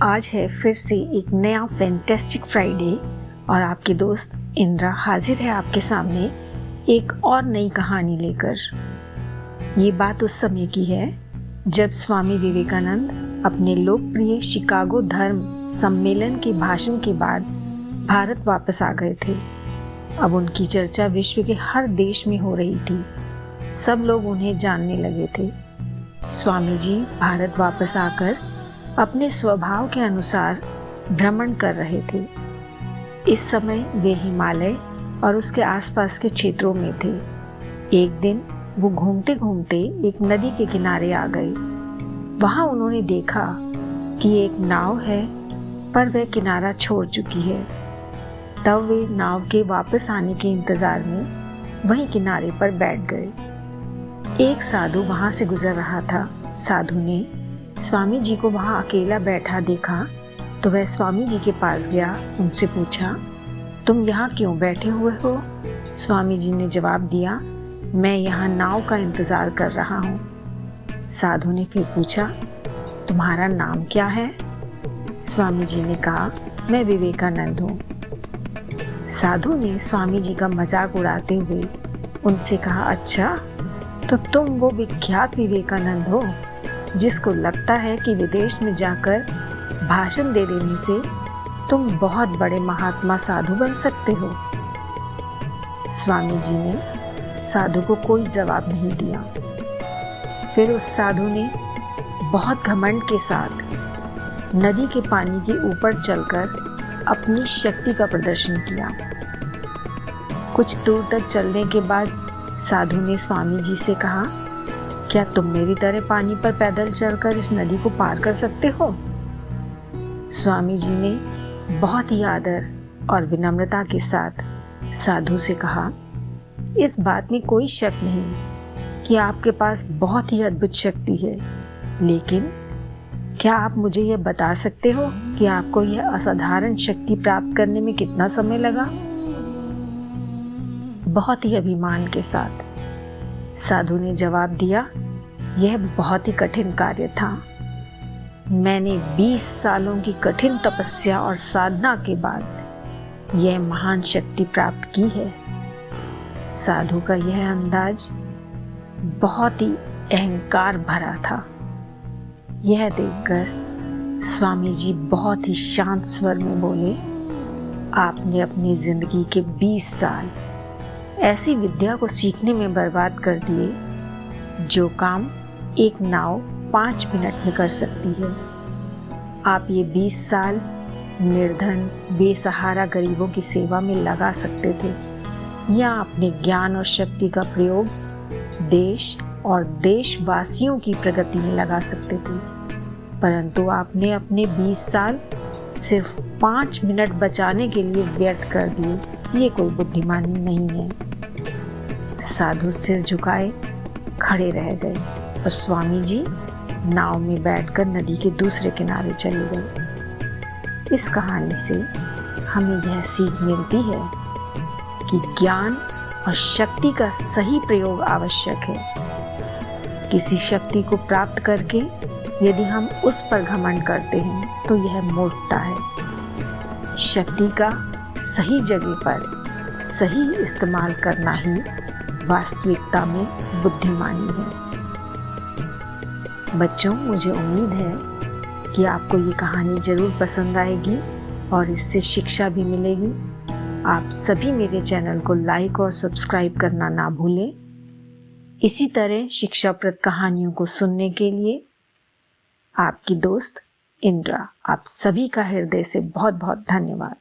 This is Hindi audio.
आज है फिर से एक नया फैंटेस्टिक फ्राइडे और आपकी दोस्त इंद्रा हाजिर है आपके सामने एक और नई कहानी लेकर। ये बात उस समय की है जब स्वामी विवेकानंद अपने लोकप्रिय शिकागो धर्म सम्मेलन के भाषण के बाद भारत वापस आ गए थे। अब उनकी चर्चा विश्व के हर देश में हो रही थी। सब लोग उन्हें जानने लगे थे। स्वामी जी भारत वापस आकर अपने स्वभाव के अनुसार भ्रमण कर रहे थे। इस समय वे हिमालय और उसके आसपास के क्षेत्रों में थे। एक दिन वो घूमते घूमते एक नदी के किनारे आ गए। वहां उन्होंने देखा कि एक नाव है, पर वह किनारा छोड़ चुकी है। तब वे नाव के वापस आने के इंतजार में वहीं किनारे पर बैठ गए। एक साधु वहां से गुजर रहा था। साधु ने स्वामी जी को वहां अकेला बैठा देखा तो वह स्वामी जी के पास गया। उनसे पूछा, तुम यहाँ क्यों बैठे हुए हो? स्वामी जी ने जवाब दिया, मैं यहाँ नाव का इंतजार कर रहा हूँ। साधु ने फिर पूछा, तुम्हारा नाम क्या है? स्वामी जी ने कहा, मैं विवेकानंद हूँ। साधु ने स्वामी जी का मजाक उड़ाते हुए उनसे कहा, अच्छा तो तुम वो विख्यात विवेकानंद हो जिसको लगता है कि विदेश में जाकर भाषण दे देने से तुम बहुत बड़े महात्मा साधु बन सकते हो। स्वामी जी ने साधु को कोई जवाब नहीं दिया। फिर उस साधु ने बहुत घमंड के साथ नदी के पानी के ऊपर चलकर अपनी शक्ति का प्रदर्शन किया। कुछ दूर तक चलने के बाद साधु ने स्वामी जी से कहा, क्या तुम मेरी तरह पानी पर पैदल चलकर इस नदी को पार कर सकते हो? स्वामी जी ने बहुत ही आदर और विनम्रता के साथ साधु से कहा, इस बात में कोई शक नहीं कि आपके पास बहुत ही अद्भुत शक्ति है, लेकिन क्या आप मुझे यह बता सकते हो कि आपको यह असाधारण शक्ति प्राप्त करने में कितना समय लगा? बहुत ही अभिमान के साथ साधु ने जवाब दिया, यह बहुत ही कठिन कार्य था। मैंने 20 सालों की कठिन तपस्या और साधना के बाद यह महान शक्ति प्राप्त की है। साधु का यह अंदाज बहुत ही अहंकार भरा था। यह देखकर स्वामी जी बहुत ही शांत स्वर में बोले, आपने अपनी जिंदगी के 20 साल ऐसी विद्या को सीखने में बर्बाद कर दिए जो काम एक नाव 5 मिनट में कर सकती है। आप ये 20 साल निर्धन बेसहारा गरीबों की सेवा में लगा सकते थे, या अपने ज्ञान और शक्ति का प्रयोग देश और देशवासियों की प्रगति में लगा सकते थे, परंतु आपने अपने 20 साल सिर्फ 5 मिनट बचाने के लिए व्यर्थ कर दिए। ये कोई बुद्धिमानी नहीं है। साधु सिर झुकाए खड़े रह गए और स्वामी जी नाव में बैठकर नदी के दूसरे किनारे चले गए। इस कहानी से हमें यह सीख मिलती है कि ज्ञान और शक्ति का सही प्रयोग आवश्यक है। किसी शक्ति को प्राप्त करके यदि हम उस पर घमंड करते हैं तो यह मूर्खता है। शक्ति का सही जगह पर सही इस्तेमाल करना ही वास्तविकता में बुद्धिमानी है। बच्चों, मुझे उम्मीद है कि आपको ये कहानी जरूर पसंद आएगी और इससे शिक्षा भी मिलेगी। आप सभी मेरे चैनल को लाइक और सब्सक्राइब करना ना भूलें। इसी तरह शिक्षाप्रद कहानियों को सुनने के लिए आपकी दोस्त इंद्रा आप सभी का हृदय से बहुत बहुत धन्यवाद।